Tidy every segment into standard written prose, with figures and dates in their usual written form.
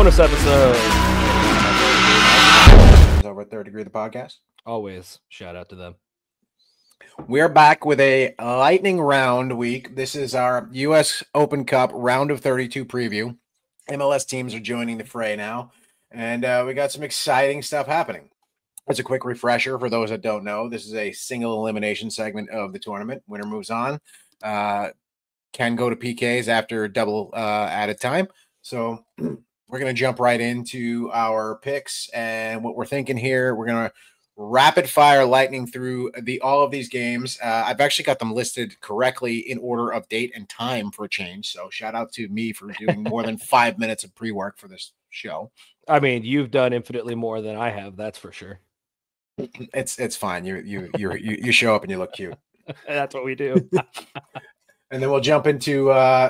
bonus episode. Over at Third Degree, the podcast. Always shout out to them. We're back with a lightning round week. This is our U.S. Open Cup round of 32 preview. MLS teams are joining the fray now, and we got some exciting stuff happening. As a quick refresher for those that don't know, this is a single elimination segment of the tournament. Winner moves on. Can go to PKs after double added time. So we're going to jump right into our picks and what we're thinking here. We're going to rapid fire lightning through all of these games. I've actually got them listed correctly in order of date and time for a change. So shout out to me for doing more than 5 minutes of pre-work for this show. I mean, you've done infinitely more than I have. That's for sure. It's fine. You show up and you look cute. That's what we do. And then we'll jump into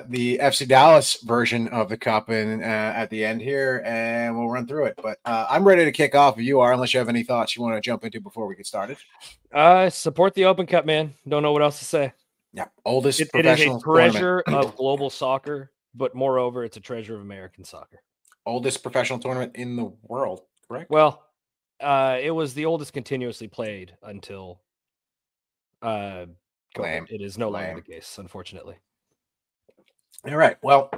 the FC Dallas version of the Cup and at the end here, and we'll run through it. But I'm ready to kick off if you are, unless you have any thoughts you want to jump into before we get started. Support the Open Cup, man. Don't know what else to say. Yeah, oldest it is a treasure tournament of global soccer, but moreover, it's a treasure of American soccer. Oldest professional tournament in the world, correct? Well, it was the oldest continuously played until it is no longer the case, unfortunately. All right. Well,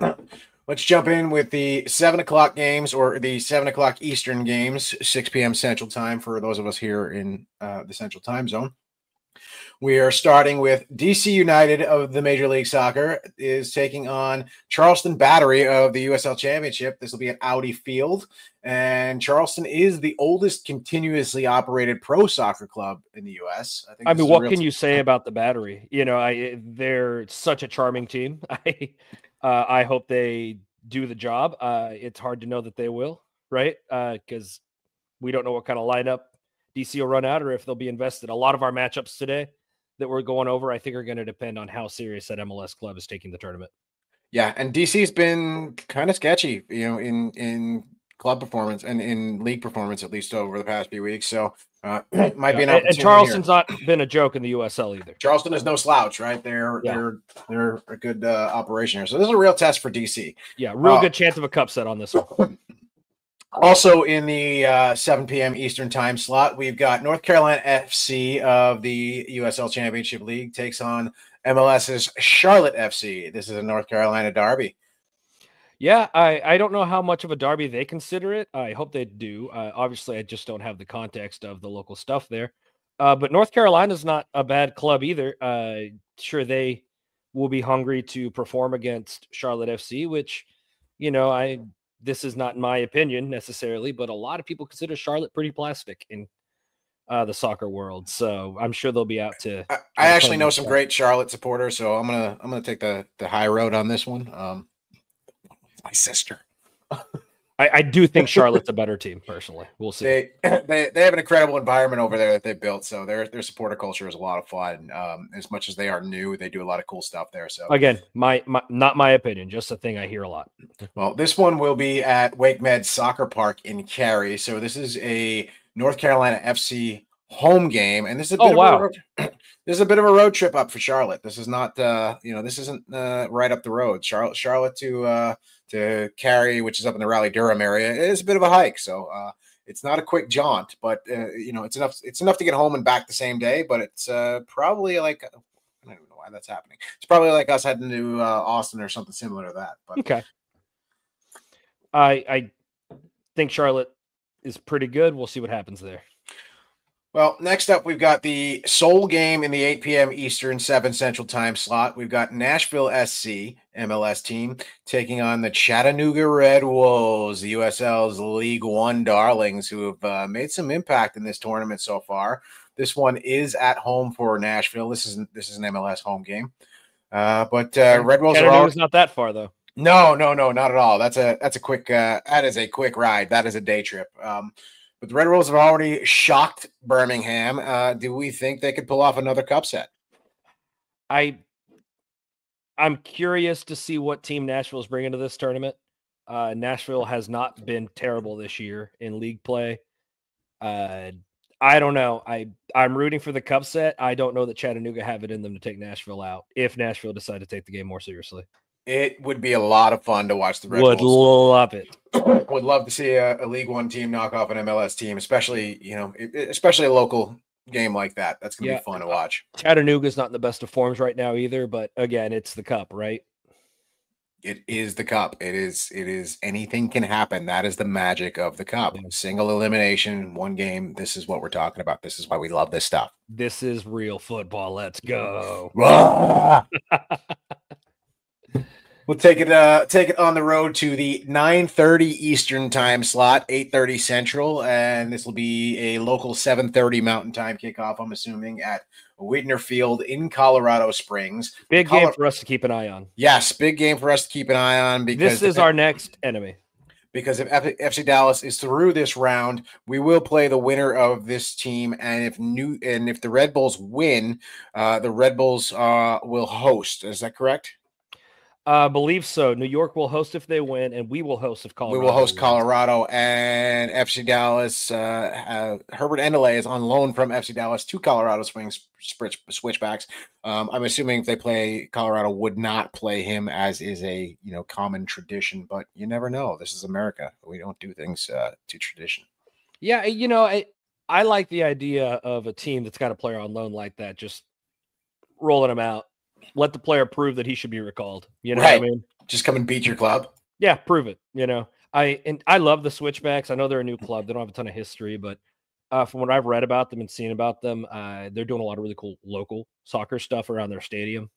let's jump in with the 7 o'clock games, or the 7 o'clock Eastern games, 6 p.m. Central Time for those of us here in the Central Time Zone. We are starting with DC United of the Major League Soccer is taking on Charleston Battery of the USL Championship. This will be at Audi Field. And Charleston is the oldest continuously operated pro soccer club in the U.S. I mean, what can you say about the Battery? You know, they're such a charming team. I hope they do the job. It's hard to know that they will, right? Because we don't know what kind of lineup DC will run out or if they'll be invested. A lot of our matchups today that we're going over, I think, are going to depend on how serious that MLS club is taking the tournament. Yeah, and DC's been kind of sketchy, you know, in club performance and in league performance, at least over the past few weeks. So it might be an opportunity. And Charleston's not been a joke in the USL either. Charleston is no slouch, right? They're a good operation here. So this is a real test for DC. Yeah, real good chance of a cup set on this one. Also in the 7 p.m. Eastern time slot, we've got North Carolina FC of the USL Championship League takes on MLS's Charlotte FC. This is a North Carolina derby. Yeah, I don't know how much of a derby they consider it. I hope they do. Obviously, I just don't have the context of the local stuff there. But North Carolina's not a bad club either. Sure, they will be hungry to perform against Charlotte FC, which, you know, this is not my opinion necessarily, but a lot of people consider Charlotte pretty plastic in the soccer world. So I'm sure they'll be out to. I actually know some great Charlotte supporters, so I'm gonna take the high road on this one. My sister. I do think Charlotte's a better team, personally. We'll see. They have an incredible environment over there that they've built. So their supporter culture is a lot of fun. As much as they are new, they do a lot of cool stuff there. So again, my not my opinion, just a thing I hear a lot. Well, this one will be at Wake Med Soccer Park in Cary. So this is a North Carolina FC home game, and this is this is a bit of a road trip up for Charlotte. This is not this isn't right up the road. Charlotte to Cary, which is up in the Raleigh-Durham area, it is a bit of a hike. So it's not a quick jaunt, but it's enough to get home and back the same day. But it's probably like, I don't even know why that's happening. It's probably like us heading to Austin or something similar to that. But okay, I think Charlotte is pretty good. We'll see what happens there. Well, next up, we've got the sole game in the 8 p.m. Eastern, 7 Central Time slot. We've got Nashville SC, MLS team, taking on the Chattanooga Red Wolves, the USL's League One darlings, who have made some impact in this tournament so far. This one is at home for Nashville. This is an MLS home game. But Red Wolves Chattanooga's not that far, though. No, not at all. That's a quick that is a quick ride. That is a day trip. But the Red Wolves have already shocked Birmingham. Do we think they could pull off another cup set? I'm curious to see what team Nashville is bringing to this tournament. Nashville has not been terrible this year in league play. I don't know. I'm rooting for the cup set. I don't know that Chattanooga have it in them to take Nashville out if Nashville decide to take the game more seriously. It would be a lot of fun to watch the Red Would Bulls. love it. Would love to see a League One team knock off an MLS team, especially especially a local game like that. That's gonna be fun to watch. Chattanooga's not in the best of forms right now either, but again, it's the Cup, right? It is the Cup. It is anything can happen. That is the magic of the Cup. Yeah. Single elimination, one game. This is what we're talking about. This is why we love this stuff. This is real football. Let's go. We'll take it on the road to the 9:30 Eastern time slot, 8:30 Central, and this will be a local 7:30 Mountain Time kickoff, I'm assuming, at Widner Field in Colorado Springs. Big game for us to keep an eye on. Yes, big game for us to keep an eye on, because this is our next enemy. Because if FC Dallas is through this round, we will play the winner of this team, and if the Red Bulls win, the Red Bulls will host. Is that correct? I believe so. New York will host if they win, and we will host if Colorado. We will host wins. Colorado, and FC Dallas. Herbert Endeley is on loan from FC Dallas to Colorado Springs Switchbacks. I'm assuming if they play, Colorado would not play him, as is a common tradition. But you never know. This is America. We don't do things to tradition. Yeah, I like the idea of a team that's got a player on loan like that, just rolling him out. Let the player prove that he should be recalled. You know right. what I mean? Just come and beat your club. Yeah, prove it. I love the Switchbacks. I know they're a new club. They don't have a ton of history, but from what I've read about them and seen about them, they're doing a lot of really cool local soccer stuff around their stadium.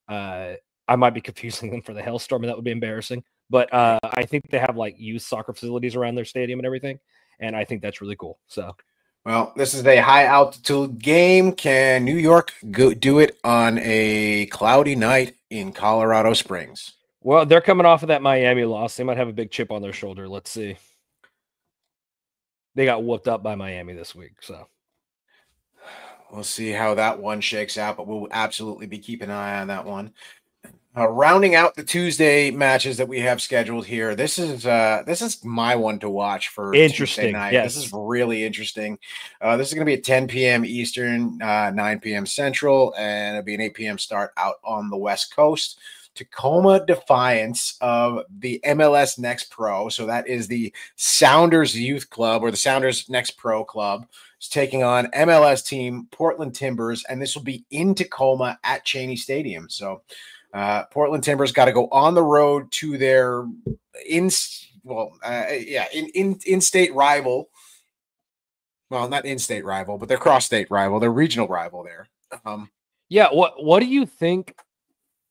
I might be confusing them for the Hailstorm, and that would be embarrassing. But I think they have like youth soccer facilities around their stadium and everything, and I think that's really cool. So. Well, this is a high-altitude game. Can New York do it on a cloudy night in Colorado Springs? Well, they're coming off of that Miami loss. They might have a big chip on their shoulder. Let's see. They got whooped up by Miami this week, so. We'll see how that one shakes out, but we'll absolutely be keeping an eye on that one. Rounding out the Tuesday matches that we have scheduled here, this is my one to watch for Tuesday night. Yes. This is really interesting. This is going to be at 10 p.m. Eastern, 9 p.m. Central, and it'll be an 8 p.m. start out on the West Coast. Tacoma Defiance of the MLS Next Pro, so that is the Sounders Youth Club, or the Sounders Next Pro Club, is taking on MLS team Portland Timbers, and this will be in Tacoma at Cheney Stadium. So Portland Timbers got to go on the road to their in-state rival. Well, not in-state rival, but their cross-state rival, their regional rival there. What do you think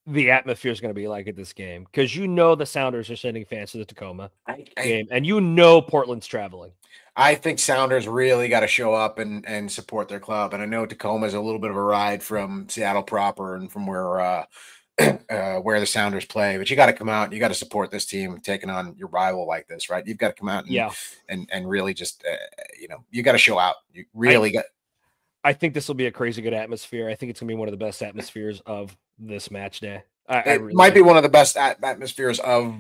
the atmosphere is going to be like at this game? Because the Sounders are sending fans to the Tacoma game, and Portland's traveling. I think Sounders really got to show up and support their club. And I know Tacoma is a little bit of a ride from Seattle proper and from where the Sounders play, but you got to come out. You got to support this team taking on your rival like this, right? You've got to come out and really just you got to show out. You really got. I think this will be a crazy good atmosphere. I think it's gonna be one of the best atmospheres of this match day. It might be one of the best atmospheres of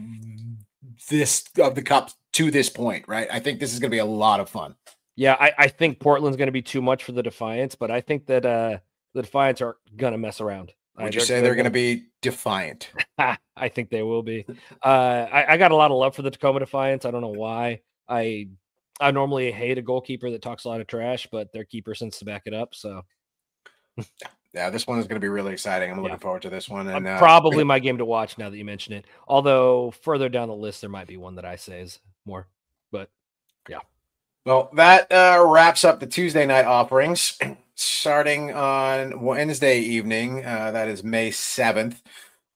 the Cup to this point, right? I think this is gonna be a lot of fun. Yeah, I think Portland's gonna be too much for the Defiance, but I think that the Defiance are gonna mess around. Would you say they're going to be defiant? I think they will be. I got a lot of love for the Tacoma Defiance. I don't know why. I normally hate a goalkeeper that talks a lot of trash, but their keeper seems to back it up. So, yeah, this one is going to be really exciting. I'm looking forward to this one. And probably my game to watch now that you mention it. Although further down the list, there might be one that I say is more. But yeah. Well, that wraps up the Tuesday night offerings. Starting on Wednesday evening, that is May 7th.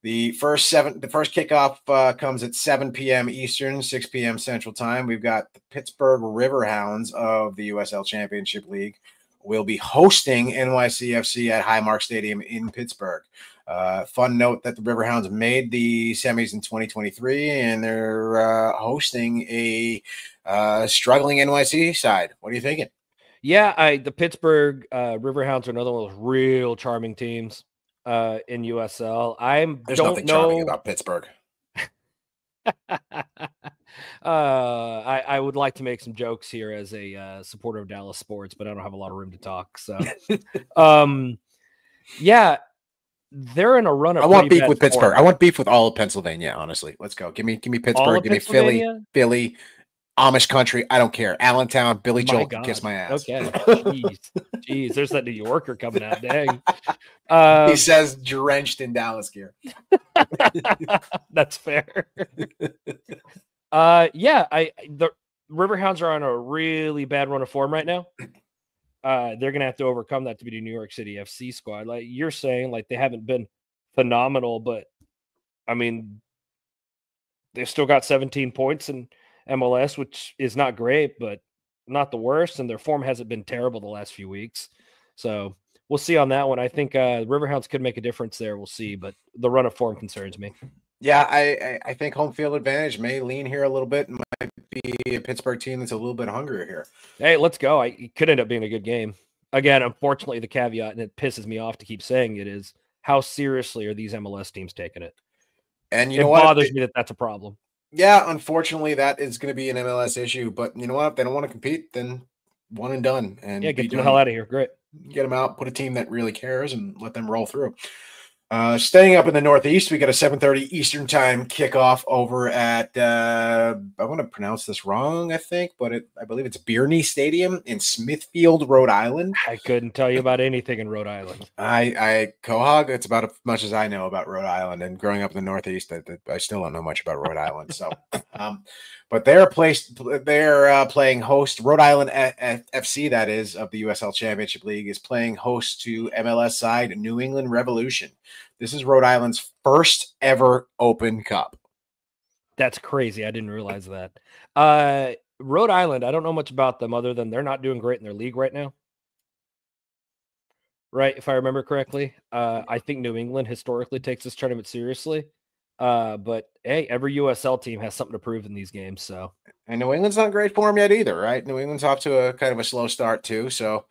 The first kickoff comes at 7 p.m. Eastern, 6 p.m. Central Time. We've got the Pittsburgh Riverhounds of the USL Championship League will be hosting NYCFC at Highmark Stadium in Pittsburgh. Fun note that the Riverhounds made the semis in 2023, and they're hosting a struggling NYC side. What are you thinking? Yeah, the Pittsburgh Riverhounds are another one of those real charming teams in USL. There's nothing charming about Pittsburgh. I would like to make some jokes here as a supporter of Dallas sports, but I don't have a lot of room to talk. So, yeah, they're in a run of I want pretty beef bad with Pittsburgh. form. I want beef with all of Pennsylvania, honestly. Let's go. Give me All Pittsburgh. of Give me Philly, Pennsylvania? Amish country. I don't care. Allentown, Billy My Joel can kiss God. my ass. Okay. Jeez. Jeez. There's that New Yorker coming out. Dang. He says drenched in Dallas gear. That's fair. Yeah, the Riverhounds are on a really bad run of form right now. They're gonna have to overcome that to beat a New York City FC squad. Like you're saying, like they haven't been phenomenal, but I mean, they've still got 17 points in MLS, which is not great, but not the worst. And their form hasn't been terrible the last few weeks. So we'll see on that one. I think Riverhounds could make a difference there. We'll see, but the run of form concerns me. Yeah, I think home field advantage may lean here a little bit. Might be a Pittsburgh team that's a little bit hungrier here. Hey, let's go. It could end up being a good game. Again, unfortunately, the caveat, and it pisses me off to keep saying it, is how seriously are these MLS teams taking it? And it bothers me that that's a problem. Yeah, unfortunately, that is going to be an MLS issue. But you know what? If they don't want to compete, then one and done. And yeah, get them the hell out of here. Great. Get them out, put a team that really cares, and let them roll through. Staying up in the Northeast, we got a 7:30 Eastern time kickoff over at I want to pronounce this wrong, I think, but I believe it's Birney Stadium in Smithfield, Rhode Island. I couldn't tell you about anything in Rhode Island. Quahog, it's about as much as I know about Rhode Island, and growing up in the Northeast, I still don't know much about Rhode Island. So, but they're playing host. Rhode Island FC, that is, of the USL Championship League, is playing host to MLS side New England Revolution. This is Rhode Island's first ever Open Cup. That's crazy. I didn't realize that. Rhode Island, I don't know much about them other than they're not doing great in their league right now. Right, if I remember correctly. I think New England historically takes this tournament seriously. But hey, every USL team has something to prove in these games. So, and New England's not in great form yet either, right? New England's off to a kind of a slow start too. So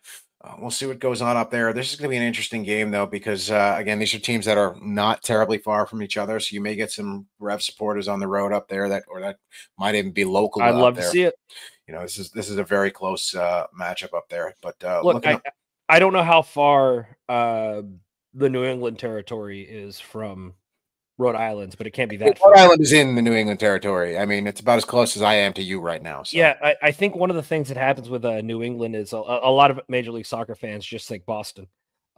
we'll see what goes on up there. This is going to be an interesting game though, because again, these are teams that are not terribly far from each other. So you may get some Rev supporters on the road up there that might even be local. I'd love to see it. You know, this is a very close matchup up there. But look, I don't know how far the New England territory is from Rhode Island, but it can't be that far. Rhode Island is in the New England territory. I mean, it's about as close as I am to you right now. So. Yeah, I think one of the things that happens with New England is a lot of Major League Soccer fans just think Boston,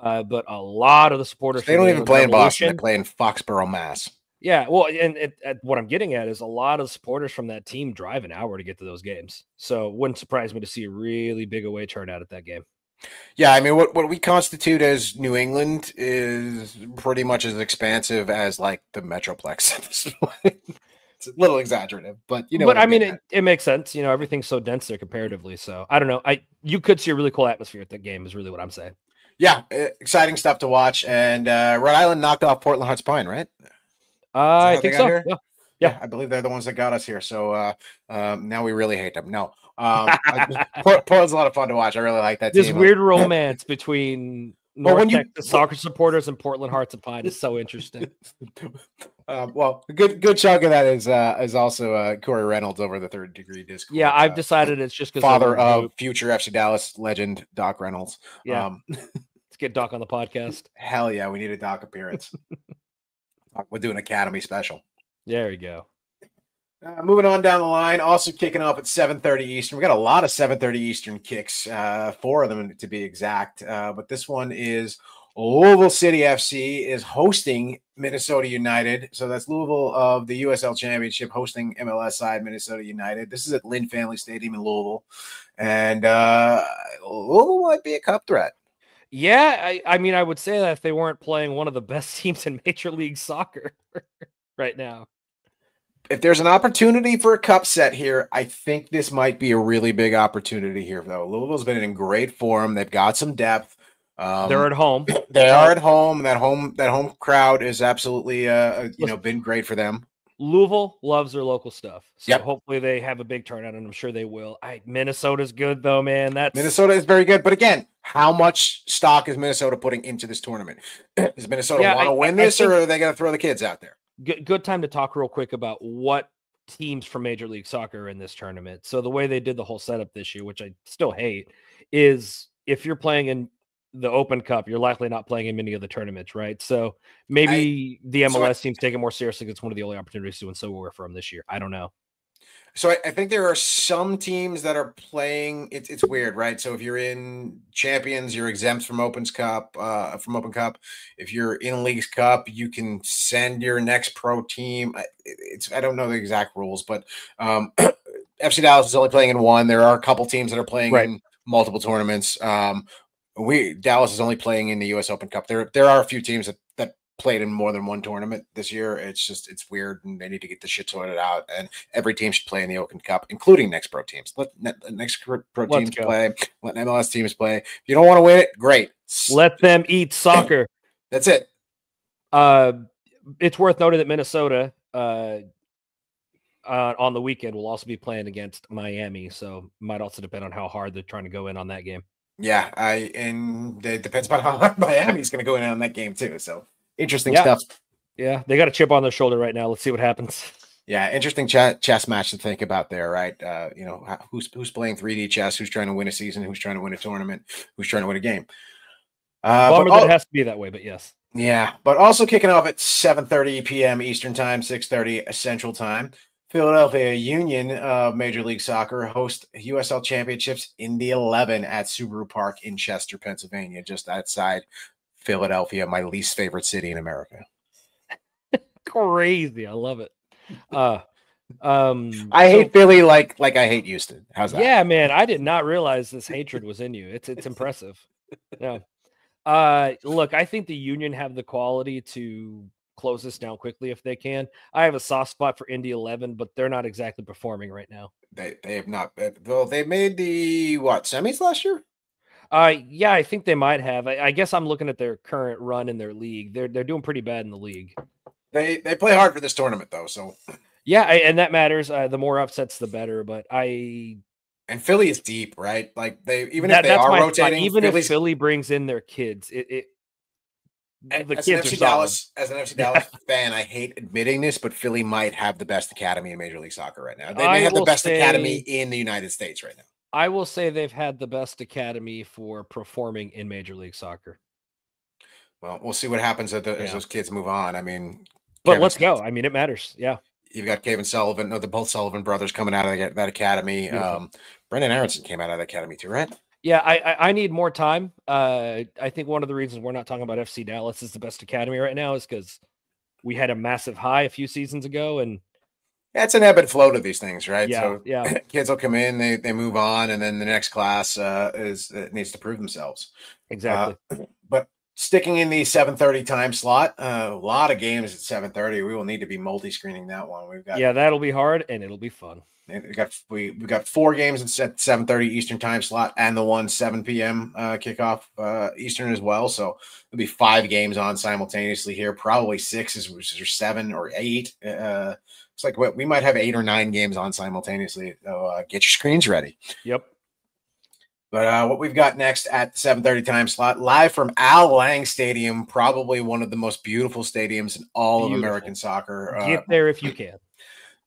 but a lot of the supporters they don't even play in Boston; they play in Foxborough, Mass. Yeah, well, and what I'm getting at is a lot of supporters from that team drive an hour to get to those games. So it wouldn't surprise me to see a really big away turnout at that game. Yeah, I mean, what we constitute as New England is pretty much as expansive as like the Metroplex. It's a little exaggerative, but you know. But I mean, it makes sense. You know, everything's so dense there comparatively. So I don't know. You could see a really cool atmosphere at that game. Is really what I'm saying. Yeah, exciting stuff to watch. And Rhode Island knocked off Portland Hunts Pine, right? I think so. Yeah, I believe they're the ones that got us here. So now we really hate them. No. Portland's a lot of fun to watch. I really like that. This weird romance between North Texas soccer supporters and Portland Hearts of Pine is so interesting. Well, a good chunk of that is also Corey Reynolds over the Third Degree Discord. Yeah, I've decided it's just because father of future FC Dallas legend Doc Reynolds. Yeah, let's get Doc on the podcast. Hell yeah, we need a Doc appearance. We're doing Academy special. There you go. Moving on down the line, also kicking off at 7:30 Eastern. We got a lot of 7:30 Eastern kicks, 4 of them to be exact. But this one is Louisville City FC is hosting Minnesota United. So that's Louisville of the USL Championship hosting MLS side Minnesota United. This is at Lynn Family Stadium in Louisville. And Louisville might be a cup threat. Yeah, I mean, I would say that if they weren't playing one of the best teams in Major League Soccer right now. If there's an opportunity for a cup set here, I think this might be a really big opportunity here, though. Louisville's been in great form. They've got some depth. They're at home. They are at home. That home crowd is absolutely been great for them. Louisville loves their local stuff. So hopefully they have a big turnout, and I'm sure they will. Minnesota's good, though, man. Minnesota is very good. But again, how much stock is Minnesota putting into this tournament? Does Minnesota want to win this, or are they going to throw the kids out there? Good time to talk real quick about what teams from Major League Soccer are in this tournament. So the way they did the whole setup this year, which I still hate, is if you're playing in the Open Cup, you're likely not playing in many of the tournaments, right? So I maybe the so I, MLS teams take it more seriously. It's one of the only opportunities to win silverware for them this year. I don't know. So I think there are some teams that are playing. It's weird, right? So if you're in Champions, you're exempt from Opens Cup. From Open Cup, if you're in Leagues Cup, you can send your next pro team. I don't know the exact rules, but FC Dallas is only playing in one. There are a couple teams that are playing Right. in multiple tournaments. Dallas is only playing in the U.S. Open Cup. There are a few teams that played in more than one tournament this year. It's weird, and they need to get the shit sorted out. And every team should play in the Open Cup, including next pro teams. Let next pro Let's teams go. play. Let MLS teams play. If you don't want to win it, great. Let them eat soccer. That's it. It's worth noting that Minnesota on the weekend will also be playing against Miami, so might also depend on how hard they're trying to go in on that game. Yeah, and it depends on how hard Miami's going to go in on that game too. So interesting stuff. Yeah, they got a chip on their shoulder right now. Let's see what happens. Yeah, interesting chess match to think about there, right? Who's playing 3D chess? Who's trying to win a season? Who's trying to win a tournament? Who's trying to win a game? Bummer that it has to be that way, but yes. Yeah, but also kicking off at 7:30 p.m. Eastern Time, 6:30 Central Time. Philadelphia Union of Major League Soccer host USL Championships in the 11 at Subaru Park in Chester, Pennsylvania, just outside Philadelphia, my least favorite city in America. Crazy. I love it. I hate Philly like I hate Houston. How's that? Yeah, man. I did not realize this hatred was in you. It's impressive. Yeah. Look, I think the Union have the quality to close this down quickly if they can. I have a soft spot for Indy 11, but they're not exactly performing right now. They have not. Well, they made the semis last year. Yeah, I think they might have. I guess I'm looking at their current run in their league. They're doing pretty bad in the league. They play hard for this tournament though, so yeah, and that matters. The more upsets, the better. But and Philly is deep, right? Like if they are rotating, even if Philly brings in their kids, the kids are solid. As an FC Dallas fan, I hate admitting this, but Philly might have the best academy in Major League Soccer right now. They may have the best academy in the United States right now. I will say they've had the best academy for performing in Major League Soccer. Well, we'll see what happens as those kids move on. I mean, but let's go. I mean, it matters. Yeah. You've got Kevin Sullivan, the both Sullivan brothers coming out of that academy. Brendan Aronson came out of that academy too, right? Yeah, I need more time. I think one of the reasons we're not talking about FC Dallas is the best academy right now is because we had a massive high a few seasons ago, and it's an ebb and flow to these things, right? Yeah, so yeah. Kids will come in, they move on, and then the next class needs to prove themselves. Exactly. But sticking in the 7:30 time slot, a lot of games at 7:30. We will need to be multi-screening that one. We've got that'll be hard and it'll be fun. We got 4 games at 7:30 Eastern time slot and the 7 p.m. Kickoff Eastern as well. So there'll be 5 games on simultaneously here. Probably 6 or 7 or 8. It's like we might have 8 or 9 games on simultaneously. So get your screens ready. Yep. But what we've got next at the 7:30 time slot, live from Al Lang Stadium, probably one of the most beautiful stadiums in all of American soccer. Get there if you can.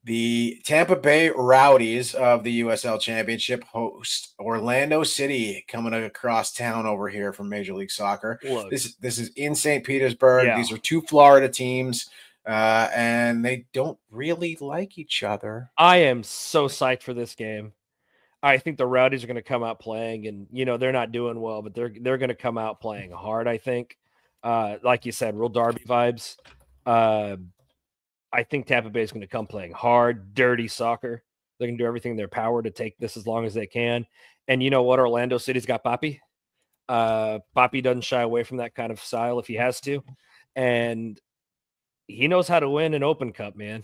The Tampa Bay Rowdies of the USL Championship host Orlando City coming across town over here from Major League Soccer. Look, this is in St. Petersburg. Yeah. These are 2 Florida teams, and they don't really like each other. I am so psyched for this game. I think the Rowdies are going to come out playing, and they're not doing well, but they're going to come out playing hard. I think, like you said, real derby vibes. I think Tampa Bay is going to come playing hard, dirty soccer. They're going to do everything in their power to take this as long as they can. And you know what? Orlando City's got Papi. Papi doesn't shy away from that kind of style if he has to. And he knows how to win an Open Cup, man.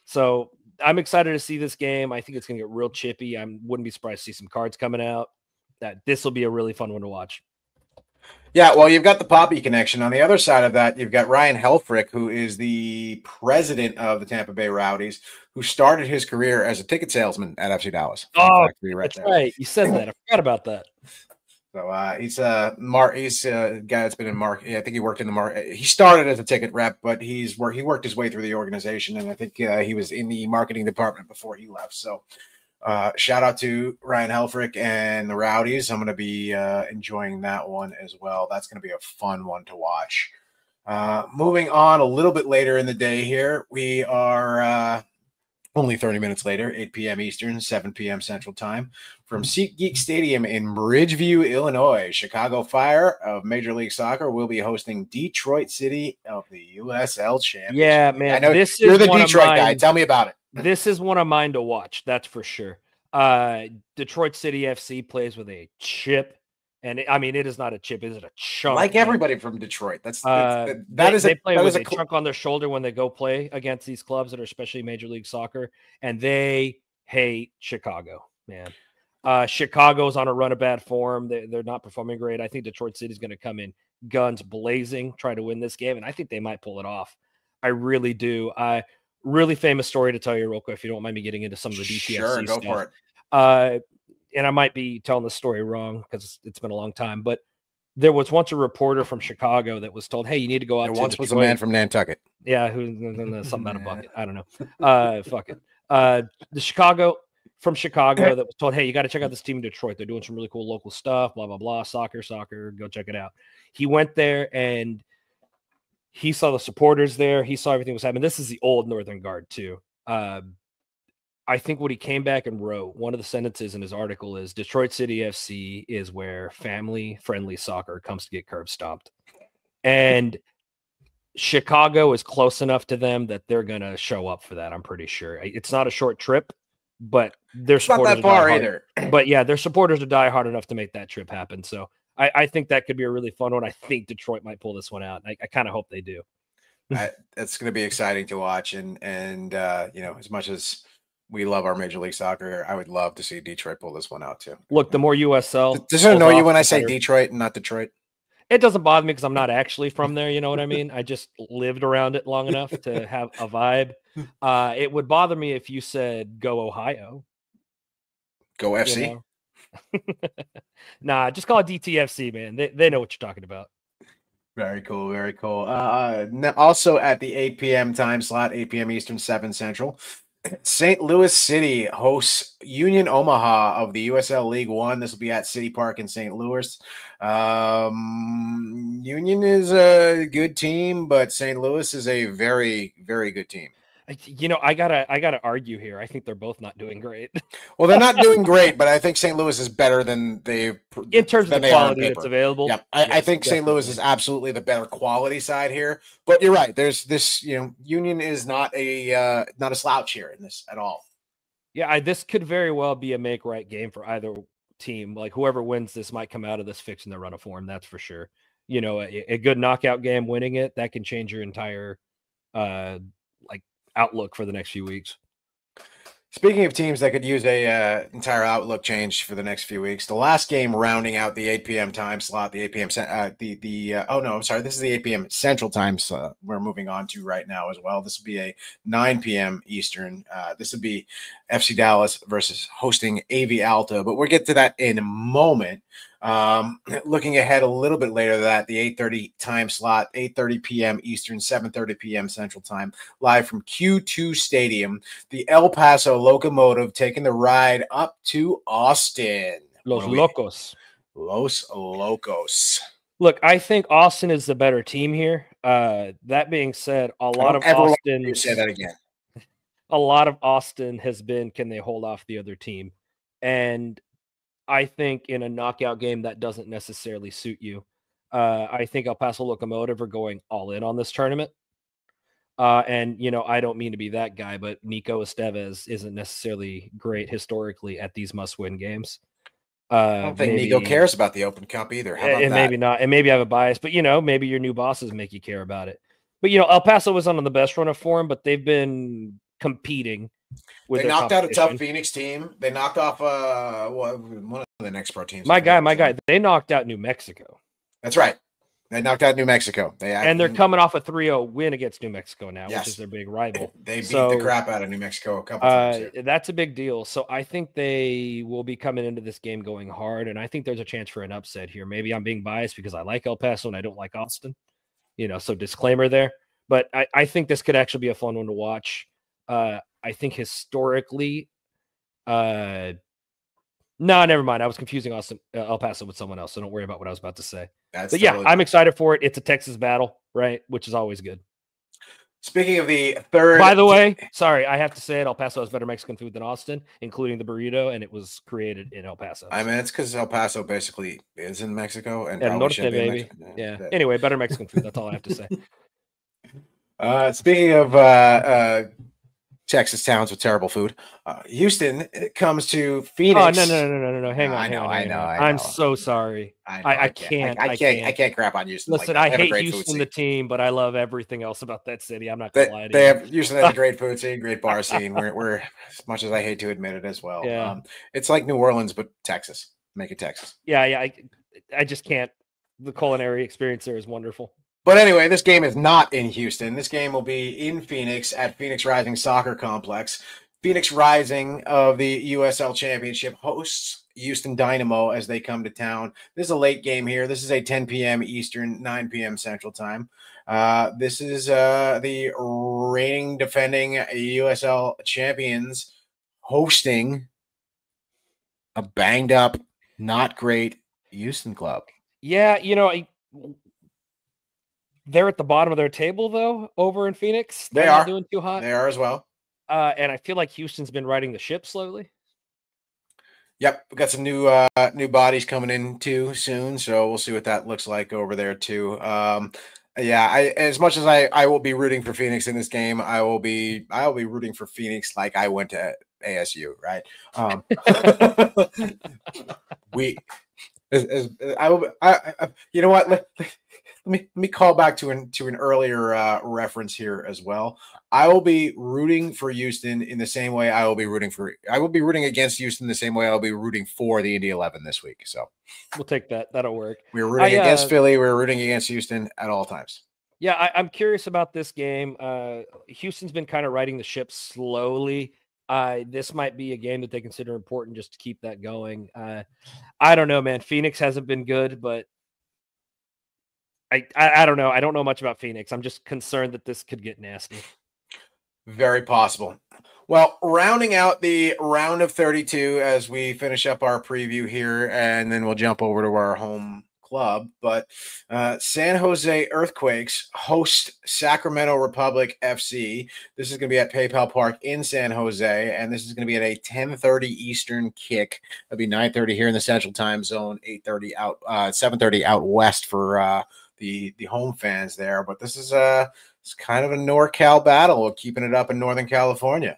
So I'm excited to see this game. I think it's going to get real chippy. I wouldn't be surprised to see some cards coming out. This will be a really fun one to watch. Yeah, well, you've got the Papi connection. On the other side of that, you've got Ryan Helfrich, who is the president of the Tampa Bay Rowdies, who started his career as a ticket salesman at FC Dallas. Right, that's right. You said that. I forgot about that. So he's a guy that's been in market. I think he worked in the market. He started as a ticket rep, but he worked his way through the organization, and I think he was in the marketing department before he left. So Shout out to Ryan Helfrich and the Rowdies. I'm going to be enjoying that one as well. That's going to be a fun one to watch. Moving on a little bit later in the day here, we are only 30 minutes later, 8 p.m. Eastern, 7 p.m. Central Time, from SeatGeek Stadium in Bridgeview, Illinois. Chicago Fire of Major League Soccer will be hosting Detroit City of the USL Championship. Yeah, man. I know this you're is the one Detroit of mine. guy. Tell me about it. This is one of mine to watch. That's for sure. Detroit City FC plays with a chip, and it is not a chip. Is it a chunk? Like everybody from Detroit. They play with a chunk on their shoulder when they go play against these clubs that are especially Major League Soccer, and they hate Chicago, man. Chicago's on a run of bad form. They're not performing great. I think Detroit City's going to come in guns blazing, try to win this game, and I think they might pull it off. I really do. Really famous story to tell you real quick, if you don't mind me getting into some of the DTFC Sure, go stuff. for it. And I might be telling the story wrong because it's been a long time, but there was once a reporter from Chicago that was told, "Hey, you need to go out." There to once Detroit. was a man from Nantucket. Yeah, who something out of bucket. I don't know. Fuck it. The Chicago that was told, "Hey, you got to check out this team in Detroit. They're doing some really cool local stuff. Blah blah blah. Soccer. Go check it out." He went there and he saw the supporters there. He saw everything was happening. This is the old Northern Guard too. I think what he came back and wrote, one of the sentences in his article is Detroit City FC is where family-friendly soccer comes to get curb stomped. And Chicago is close enough to them that they're going to show up for that, I'm pretty sure. It's not a short trip, but their supporters not that far either. But yeah, their supporters are die hard enough to make that trip happen. So I think that could be a really fun one. I think Detroit might pull this one out. I kind of hope they do. It's going to be exciting to watch. And as much as we love our Major League Soccer, I would love to see Detroit pull this one out too. Look, the more USL. Does it annoy you when I say Detroit and not Detroit? It doesn't bother me because I'm not actually from there. You know what I mean? I just lived around it long enough to have a vibe. It would bother me if you said "Go Ohio." Go FC. You know? Nah, just call it DTFC, man. They know what you're talking about. Very cool. Very cool. Also at the 8 p.m. time slot, 8 p.m. Eastern, 7 Central, St. Louis City hosts Union Omaha of the USL League One. This will be at City Park in St. Louis. Union is a good team, but St. Louis is a very, very good team. I gotta argue here. I think they're both not doing great. Well, they're not doing great, but I think St. Louis is better than they in terms of the quality that's available. Yeah, I think St. Louis is absolutely the better quality side here. But you're right. There's this, Union is not a slouch here in this at all. Yeah, this could very well be a make right game for either team. Like whoever wins this might come out of this fixing their run of form. That's for sure. A good knockout game, winning it, that can change your entire outlook for the next few weeks. Speaking of teams that could use a entire outlook change for the next few weeks, the last game rounding out the 8 p.m. time slot, the 8 p.m. This is the 8 p.m. Central time slot we're moving on to right now as well. This will be a 9 p.m. Eastern. This would be FC Dallas versus hosting AV Alta, but we'll get to that in a moment. Looking ahead a little bit later to that, the 8:30 time slot, 8:30 p.m. Eastern, 7:30 p.m. Central Time, live from Q2 Stadium, the El Paso Locomotive taking the ride up to Austin. Los Locos. Look, I think Austin is the better team here. That being said, a lot of Austin. Say that again. A lot of Austin has been, can they hold off the other team? And I think in a knockout game that doesn't necessarily suit you. I think El Paso Locomotive are going all in on this tournament. And I don't mean to be that guy, but Nico Estevez isn't necessarily great historically at these must-win games. I don't think Nico cares about the Open Cup either. How about that? Maybe not. And maybe I have a bias, but maybe your new bosses make you care about it. But El Paso was on the best run of form, but they've been competing. They knocked out a tough Phoenix team. They knocked off one of the next pro teams. My guy. They knocked out New Mexico. That's right. They knocked out New Mexico. They're coming off a 3-0 win against New Mexico now, which is their big rival. They beat the crap out of New Mexico a couple times. That's a big deal. So I think they will be coming into this game going hard, and I think there's a chance for an upset here. Maybe I'm being biased because I like El Paso and I don't like Austin. So disclaimer there. But I think this could actually be a fun one to watch. I think historically, Uh, no, never mind. I was confusing El Paso with someone else, so don't worry about what I was about to say. That's But yeah, totally I'm fine. excited for it. It's a Texas battle, right? Which is always good. Speaking of the third, By the way, sorry, I have to say it. El Paso has better Mexican food than Austin, including the burrito, and it was created in El Paso. I mean, it's because El Paso basically is in Mexico and El probably Norte, should be in baby. Mexico. Yeah. Anyway, better Mexican food. That's all I have to say. Speaking of Texas towns with terrible food, Houston comes to Phoenix. Oh no! Hang on, I know. I'm so sorry. I know. I can't. can't. I can't crap on Houston. Listen, like that. I They have a hate great food Houston, the scene. team, but I love everything else about that city. I'm not gonna lie to They you. have Houston has a great food scene, great bar scene. We're as much as I hate to admit it as well. Yeah. It's like New Orleans, but Texas. Make it Texas. Yeah. I just can't. The culinary experience there is wonderful. But anyway, this game is not in Houston. This game will be in Phoenix at Phoenix Rising Soccer Complex. Phoenix Rising of the USL Championship hosts Houston Dynamo as they come to town. This is a late game here. This is a 10 p.m. Eastern, 9 p.m. Central Time. This is the reigning defending USL champions hosting a banged up, not great Houston club. Yeah, they're at the bottom of their table though, over in Phoenix. They're not doing too hot. They are as well. And I feel like Houston's been riding the ship slowly. Yep, we got some new bodies coming in too soon, so we'll see what that looks like over there too. Yeah, as much as I will be rooting for Phoenix in this game, I'll be rooting for Phoenix like I went to ASU, right? You know what? Let me call back to an earlier reference here as well. I will be rooting for Houston in the same way I will be rooting against Houston the same way I'll be rooting for the Indy 11 this week. So we'll take that. That'll work. We're rooting against Philly. We're rooting against Houston at all times. Yeah, I'm curious about this game. Houston's been kind of riding the ship slowly. This might be a game that they consider important just to keep that going. I don't know, man. Phoenix hasn't been good, but I don't know. I don't know much about Phoenix. I'm just concerned that this could get nasty. Very possible. Well, rounding out the round of 32 as we finish up our preview here, and then we'll jump over to our home club. But San Jose Earthquakes host Sacramento Republic FC. This is going to be at PayPal Park in San Jose, and this is going to be at a 10:30 Eastern kick. It'll be 9:30 here in the Central Time Zone, 8:30 out, 7:30 out west for the home fans there. But this is it's kind of a NorCal battle of keeping it up in Northern California.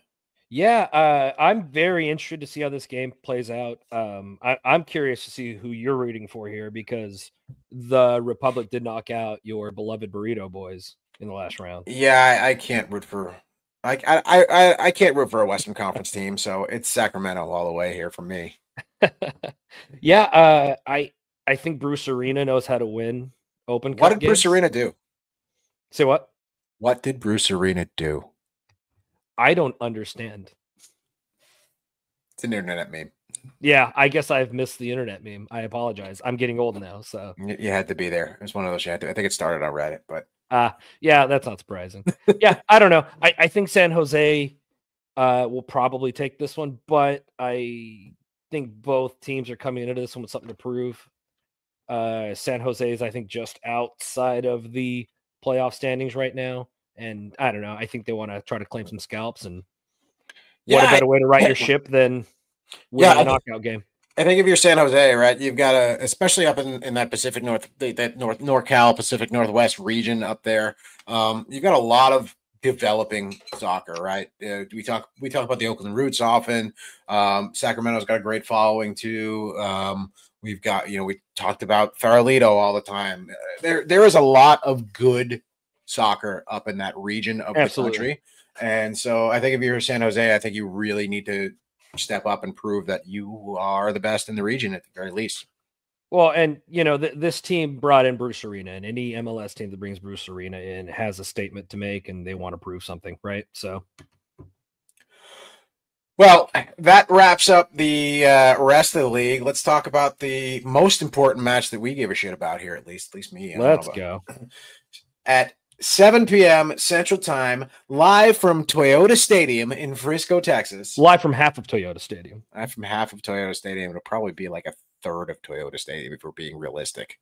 Yeah, I'm very interested to see how this game plays out. I'm curious to see who you're rooting for here because the Republic did knock out your beloved Burrito Boys in the last round. Yeah, I can't root for I can't root for a Western Conference team, so it's Sacramento all the way here for me. Yeah, I think Bruce Arena knows how to win Open Cup What did games. Bruce Arena do? Say what? What did Bruce Arena do? I don't understand. It's an internet meme. Yeah, I guess I've missed the internet meme. I apologize. I'm getting old now, so you had to be there. It was one of those you had to. I think it started on Reddit, but yeah, that's not surprising. Yeah, I don't know. I think San Jose will probably take this one, but I think both teams are coming into this one with something to prove. San Jose is, I think, just outside of the playoff standings right now. And I don't know. I think they want to try to claim some scalps. And what a better way to right your ship than winning a knockout game. I think if you're San Jose, right, you've got to, especially up in that Pacific North, that NorCal, Pacific Northwest region up there, you've got a lot of developing soccer, right? We talk about the Oakland Roots often. Sacramento's got a great following too. We've got, we talked about Farolito all the time. There is a lot of good soccer up in that region of the country. And so I think if you're San Jose, I think you really need to step up and prove that you are the best in the region at the very least. Well, and this team brought in Bruce Arena, and any MLS team that brings Bruce Arena in has a statement to make, and they want to prove something, right? So, well, that wraps up the rest of the league. Let's talk about the most important match that we give a shit about here, at least me. Let's go. At 7 p.m. Central Time, live from Toyota Stadium in Frisco, Texas. Live from half of Toyota Stadium. Live from half of Toyota Stadium. It'll probably be like a third of Toyota Stadium if we're being realistic.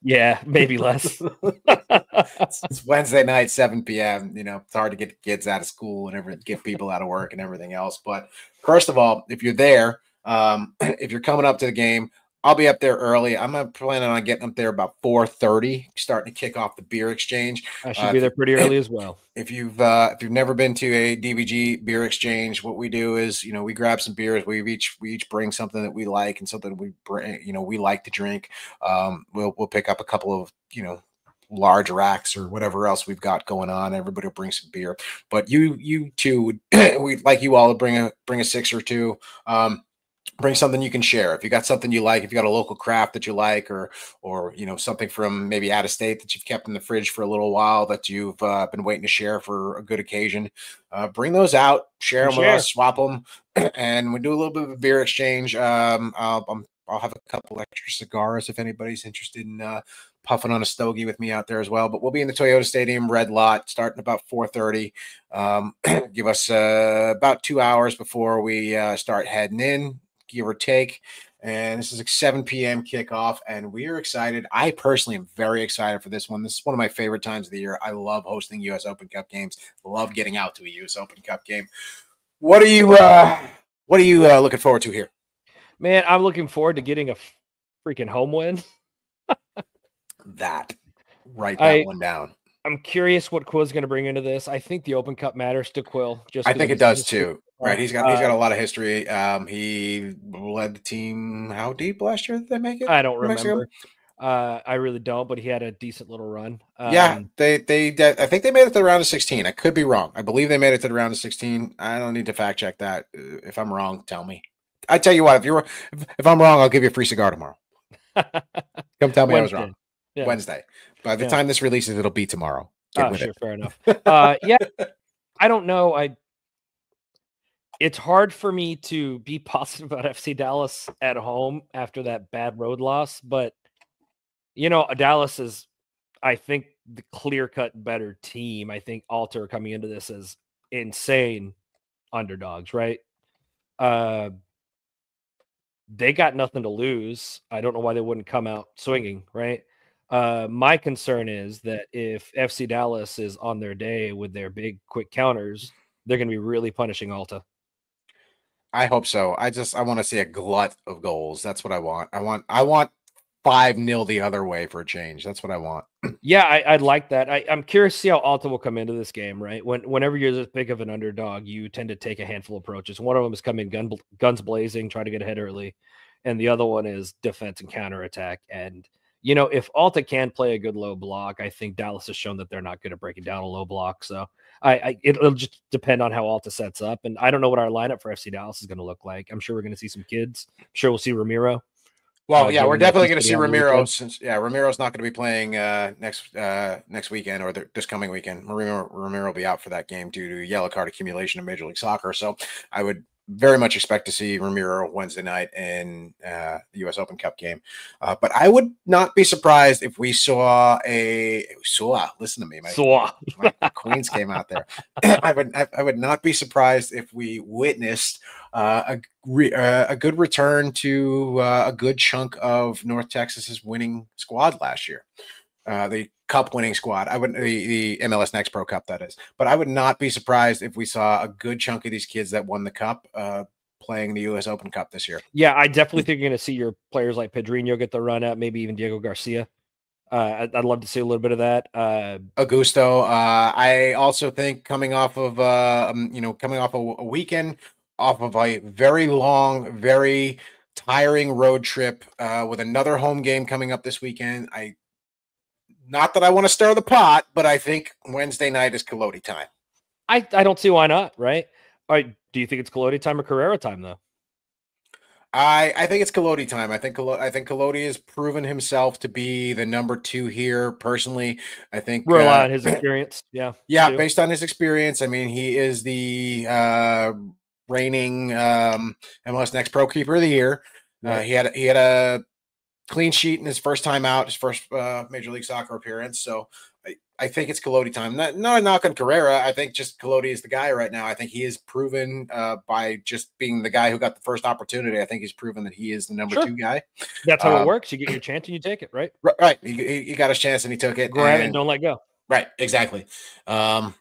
Yeah, maybe less. It's Wednesday night, 7 p.m. You know, it's hard to get kids out of school and get people out of work and everything else. But first of all, if you're there, if you're coming up to the game, I'll be up there early. I'm not planning on getting up there about 4:30, starting to kick off the beer exchange. I should be there pretty early as well. If you've never been to a DVG beer exchange, what we do is, you know, we grab some beers. We each bring something that we like and something we bring, you know, we like to drink. We'll pick up a couple of, you know, large racks or whatever else we've got going on. Everybody will bring some beer, but you too, we like you all to bring a six or two. Bring something you can share. If you got something you like, if you got a local craft that you like, or you know, something from maybe out of state that you've kept in the fridge for a little while that you've been waiting to share for a good occasion, bring those out, share them with us, swap them, and we do a little bit of a beer exchange. I'll have a couple extra cigars if anybody's interested in puffing on a stogie with me out there as well. But we'll be in the Toyota Stadium red lot starting about 4:30. Give us about 2 hours before we start heading in, give or take. And this is a 7 p.m. kickoff, and we are excited. I personally am very excited for this one. This is one of my favorite times of the year. I love hosting U.S. Open Cup games. Love getting out to a U.S. Open Cup game. What are you looking forward to here? Man, I'm looking forward to getting a freaking home win. Write that one down. I'm curious what Quill's going to bring into this. I think the Open Cup matters to Quill. I think it does too. Right, he's got a lot of history. He led the team how deep last year did they make it? I don't remember. I really don't, but he had a decent little run. Yeah, they I think they made it to the round of 16. I could be wrong. I believe they made it to the round of 16. I don't need to fact check that. If I'm wrong, tell me. I tell you what, if I'm wrong, I'll give you a free cigar tomorrow. Come tell me I was wrong. Yeah. Wednesday. By the time this releases, it'll be tomorrow. Sure, fair enough. Yeah, I don't know. It's hard for me to be positive about FC Dallas at home after that bad road loss, but you know, Dallas is, I think, the clear-cut better team. I think Alter are coming into this as insane underdogs, right? They got nothing to lose. I don't know why they wouldn't come out swinging, right? My concern is that if FC Dallas is on their day with their big quick counters, they're going to be really punishing Alta. I hope so. I want to see a glut of goals. That's what I want. I want 5-0 the other way for a change. That's what I want. Yeah, I'd like that. I'm curious to see how Alta will come into this game, right? Whenever you're this big of an underdog, you tend to take a handful of approaches. One of them is come in guns blazing, try to get ahead early. And the other one is defense and counterattack. And, you know, if Alta can play a good low block, I think Dallas has shown that they're not good at breaking down a low block. So it'll just depend on how Alta sets up. And I don't know what our lineup for FC Dallas is going to look like. I'm sure we're going to see some kids. I'm sure we'll see Ramiro. Well, yeah, we're definitely going to see Ramiro since Ramiro's not going to be playing next weekend or this coming weekend. Ramiro will be out for that game due to yellow card accumulation in Major League Soccer. So I would very much expect to see Ramiro Wednesday night in the U.S. Open Cup game. But I would not be surprised if we saw listen to me, my Queens came out there. I would not be surprised if we witnessed a good return to a good chunk of North Texas's winning squad last year. The Cup winning squad. The MLS Next Pro Cup, that is. But I would not be surprised if we saw a good chunk of these kids that won the Cup playing the U.S. Open Cup this year. Yeah, I definitely think you're going to see your players like Pedrinho get the run up, maybe even Diego Garcia. I'd love to see a little bit of that. Augusto. I also think coming off of a weekend, off of a very long, very tiring road trip with another home game coming up this weekend. Not that I want to stir the pot, but I think Wednesday night is Colodi time. I don't see why not, right? All right, do you think it's Colodi time or Carrera time, though? I think it's Colodi time. I think Colodi has proven himself to be the number 2 here. Personally, I think rely on his experience. Yeah, based on his experience. I mean, he is the reigning MLS Next Pro Keeper of the Year. Right. He had a clean sheet in his first time out, his first Major League Soccer appearance. So I think it's Colodi time. Not a knock on Carrera. I think just Colodi is the guy right now. I think he is proven by just being the guy who got the first opportunity. I think he's proven that he is the number two guy. That's how it works. You get your chance and you take it, right? Right. He got his chance and he took it. Grab it and don't let go. Right. Exactly. And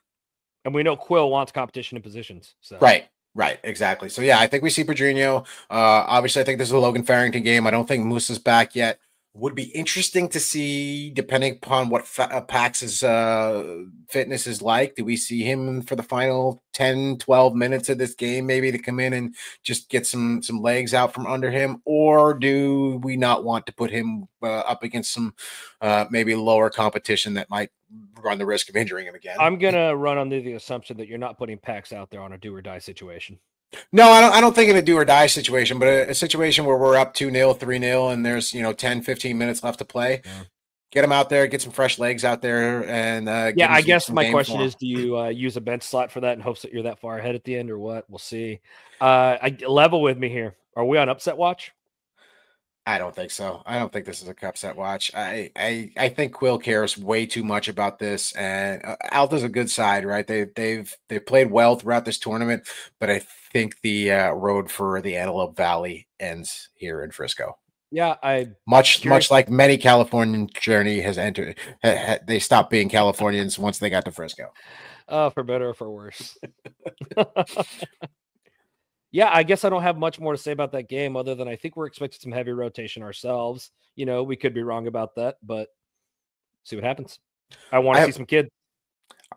we know Quill wants competition in positions. So. Right, exactly. So yeah, I think we see Pedrinho. Obviously, I think this is a Logan Farrington game. I don't think Moose is back yet. Would be interesting to see, depending upon what Pax's fitness is like. Do we see him for the final 10, 12 minutes of this game, maybe to come in and just get some legs out from under him? Or do we not want to put him up against some maybe lower competition that might run the risk of injuring him again? I'm going to run under the assumption that you're not putting Pax out there on a do or die situation. No, I don't think in a do or die situation, but a situation where we're up 2-0, 3-0, and there's 10, 15 minutes left to play. Yeah. Get him out there, get some fresh legs out there, and I guess my question is: do you use a bench slot for that in hopes that you're that far ahead at the end, or what? We'll see. Level with me here. Are we on upset watch? I don't think so. I don't think this is a upset watch. I think Quill cares way too much about this, and Alta's a good side, right? They've played well throughout this tournament, but I think the road for the Antelope Valley ends here in Frisco. Yeah, much like many Californian journey has entered. They stopped being Californians once they got to Frisco. For better or for worse. Yeah, I guess I don't have much more to say about that game other than I think we're expecting some heavy rotation ourselves. We could be wrong about that, but see what happens. I want to see some kids.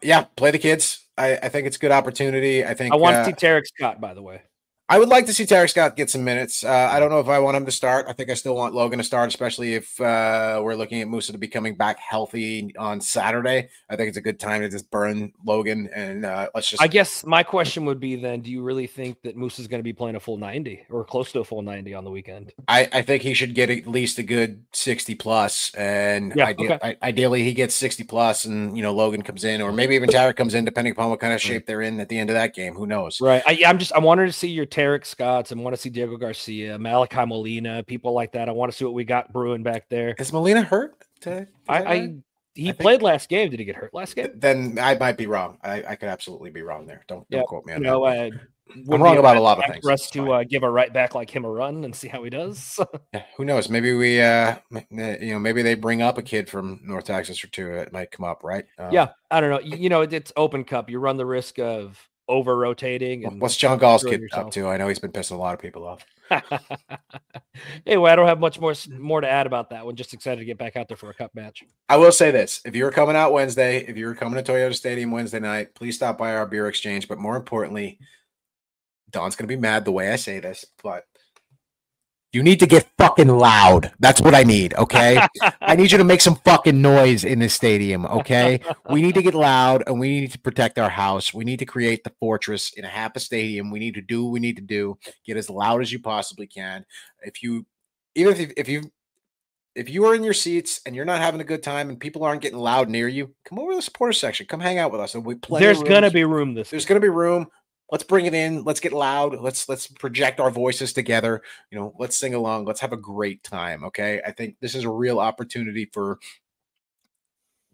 Yeah, play the kids. I think it's a good opportunity. I want to see Tarek Scott, by the way. I would like to see Tarek Scott get some minutes. I don't know if I want him to start. I think I still want Logan to start, especially if we're looking at Musa to be coming back healthy on Saturday. I think it's a good time to just burn Logan and let's just. I guess my question would be then: do you really think that Musa is going to be playing a full 90 or close to a full 90 on the weekend? I think he should get at least a good 60 plus, and ideally he gets 60 plus, and Logan comes in, or maybe even Tarek comes in, depending upon what kind of shape they're in at the end of that game. Who knows? Right. I wanted to see your Tarek Scotts. I want to see Diego Garcia, Malachi Molina, people like that. I want to see what we got brewing back there. Is Molina hurt? He played last game. Did he get hurt last game? Then I might be wrong. I could absolutely be wrong there. Don't quote me on that. I'm wrong about a lot of things. For us to give a right back like him a run and see how he does. Yeah, who knows? Maybe we, maybe they bring up a kid from North Texas or two. It might come up, right? Yeah, I don't know. It's Open Cup. You run the risk of over rotating. And what's John Gall's kid up to? I know he's been pissing a lot of people off. Anyway, I don't have much more to add about that one. Just excited to get back out there for a cup match. I will say this: if you're coming out Wednesday, if you're coming to Toyota Stadium Wednesday night, please stop by our beer exchange. But more importantly, Don's going to be mad the way I say this, but you need to get fucking loud. That's what I need, okay? I need you to make some fucking noise in this stadium, okay? We need to get loud, and we need to protect our house. We need to create the fortress in a half a stadium. We need to do what we need to do. Get as loud as you possibly can. If you are in your seats and you're not having a good time and people aren't getting loud near you, come over to the supporter section. Come hang out with us. And we play. There's going to be room There's going to be room. Let's bring it in. Let's get loud. Let's project our voices together. Let's sing along. Let's have a great time. Okay. I think this is a real opportunity for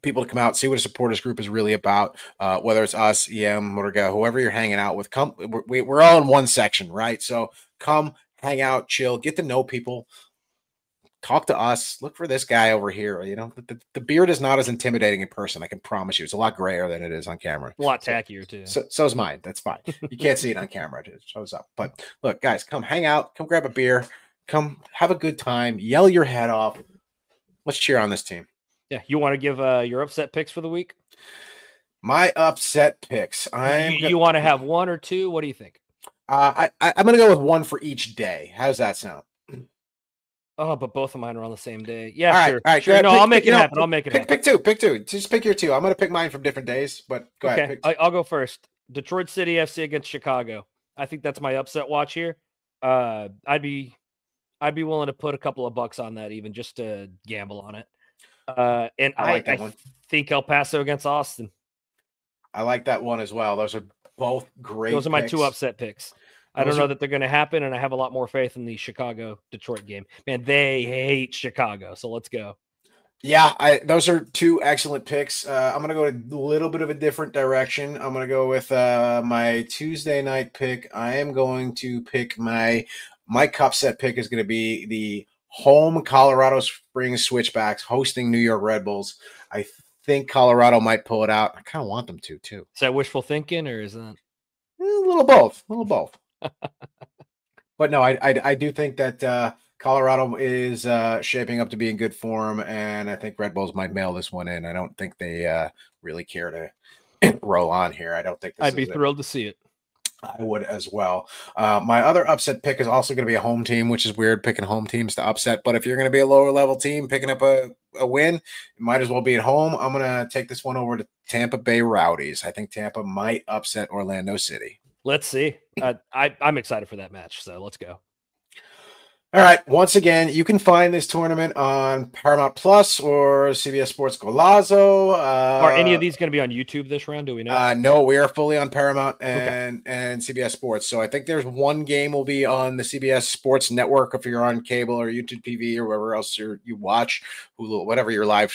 people to come out, see what a supporters group is really about. Whether it's us, EM, Murga, whoever you're hanging out with, come. We're all in one section, right? So come, hang out, chill, get to know people. Talk to us. Look for this guy over here. The beard is not as intimidating in person. I can promise you. It's a lot grayer than it is on camera. A lot tackier too. So's mine. That's fine. You can't see it on camera. It shows up. But look, guys, come hang out. Come grab a beer. Come have a good time. Yell your head off. Let's cheer on this team. Yeah. You want to give your upset picks for the week? My upset picks. You want to have one or two? What do you think? I'm going to go with one for each day. How does that sound? Oh, but both of mine are on the same day. Yeah, all right, sure. No, I'll make it happen. I'll make it happen. Pick two. Just pick your two. I'm going to pick mine from different days, but go ahead. I'll go first. Detroit City FC against Chicago. I think that's my upset watch here. I'd be willing to put a couple of bucks on that even just to gamble on it. And I think El Paso against Austin. I like that one as well. Those are both great. Those are my two upset picks. I don't know that they're going to happen, and I have a lot more faith in the Chicago-Detroit game. Man, they hate Chicago, so let's go. Yeah, those are two excellent picks. I'm gonna go a little bit of a different direction. I'm gonna go with my Tuesday night pick. I am going to pick my cup set pick is going to be the home Colorado Springs Switchbacks hosting New York Red Bulls. I think Colorado might pull it out. I kind of want them to too. Is that wishful thinking, or is that A little both? A little both. But no, I do think that Colorado is shaping up to be in good form, and I think Red Bulls might mail this one in. I don't think they really care to roll on here. I don't think this I'd be is thrilled to see it. I would as well. My other upset pick is also going to be a home team, which is weird picking home teams to upset. But if you're going to be a lower level team picking up a win, it might as well be at home. I'm going to take this one over to Tampa Bay Rowdies. I think Tampa might upset Orlando City. Let's see. I'm excited for that match, so let's go. All right. Once again, you can find this tournament on Paramount Plus or CBS Sports Golazo. Are any of these going to be on YouTube this round? Do we know? No, we are fully on Paramount and CBS Sports. So I think there's one game will be on the CBS Sports Network if you're on cable or YouTube TV or wherever else you watch, Hulu, whatever your live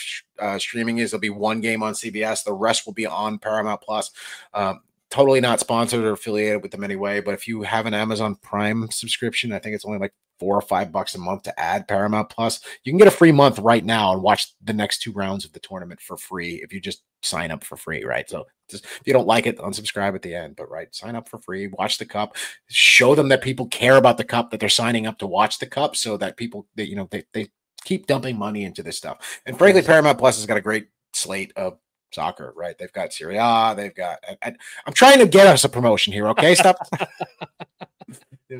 streaming is. There'll be one game on CBS. The rest will be on Paramount Plus. Totally not sponsored or affiliated with them anyway. But if you have an Amazon Prime subscription, I think it's only like $4 or $5 a month to add Paramount Plus. You can get a free month right now and watch the next 2 rounds of the tournament for free if you just sign up for free, right? So just, if you don't like it, unsubscribe at the end, but right, sign up for free, watch the cup, show them that people care about the cup, that they're signing up to watch the cup, so that people that they keep dumping money into this stuff. And frankly, Paramount Plus has got a great slate of soccer, right? They've got Serie A, they've got I'm trying to get us a promotion here, okay? Stop.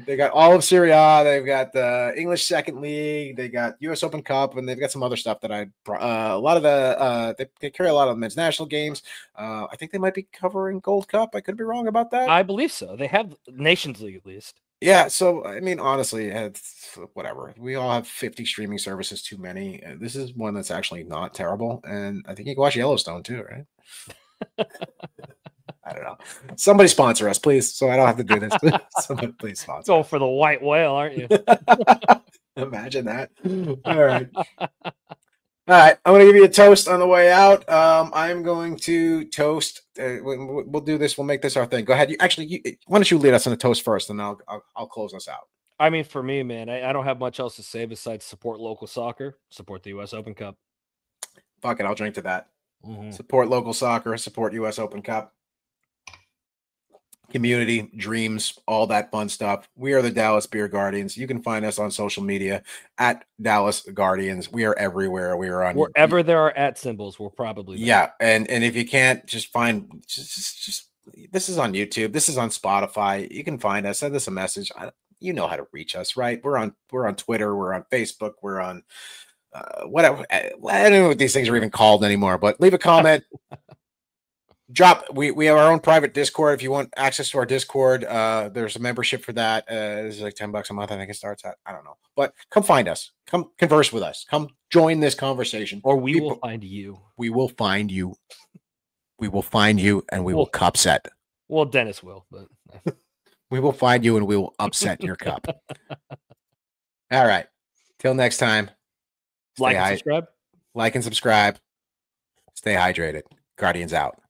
They got all of Serie A. They've got the English Second League. They got U.S. Open Cup, and they've got some other stuff that a lot of the they carry a lot of the men's national games. I think they might be covering Gold Cup. I could be wrong about that. I believe so. They have Nations League at least. Yeah. So I mean, honestly, it's whatever. We all have 50 streaming services too many. This is one that's actually not terrible, and I think you can watch Yellowstone too, right? I don't know. Somebody sponsor us, please, so I don't have to do this. Somebody please sponsor. Go for the white whale, aren't you? Imagine that. All right. All right. I'm going to give you a toast on the way out. I'm going to toast. We'll do this. We'll make this our thing. Go ahead. Why don't you lead us on the toast first, and I'll close us out. I mean, for me, man, I don't have much else to say besides support local soccer, support the U.S. Open Cup. Fuck it. I'll drink to that. Mm-hmm. Support local soccer, support U.S. Open Cup. Community, dreams, all that fun stuff. We are the Dallas Beer Guardians. You can find us on social media at Dallas Guardians. We are everywhere. We are on wherever there are @ symbols. We're probably there. Yeah, and if you can't, just find just this is on YouTube. This is on Spotify. You can find us. Send us a message. You know how to reach us, right? We're on Twitter. We're on Facebook. We're on whatever. I don't know what these things are even called anymore. But leave a comment. We have our own private Discord. If you want access to our Discord, there's a membership for that. It's like $10 a month. I think it starts at. I don't know, but come find us. Come converse with us. Come join this conversation, or we will find you. We will find you. We will find you, and we will cup set. Well, Dennis will, but we will find you, and we will upset your cup. All right. Till next time. Like and subscribe. Like and subscribe. Stay hydrated. Guardians out.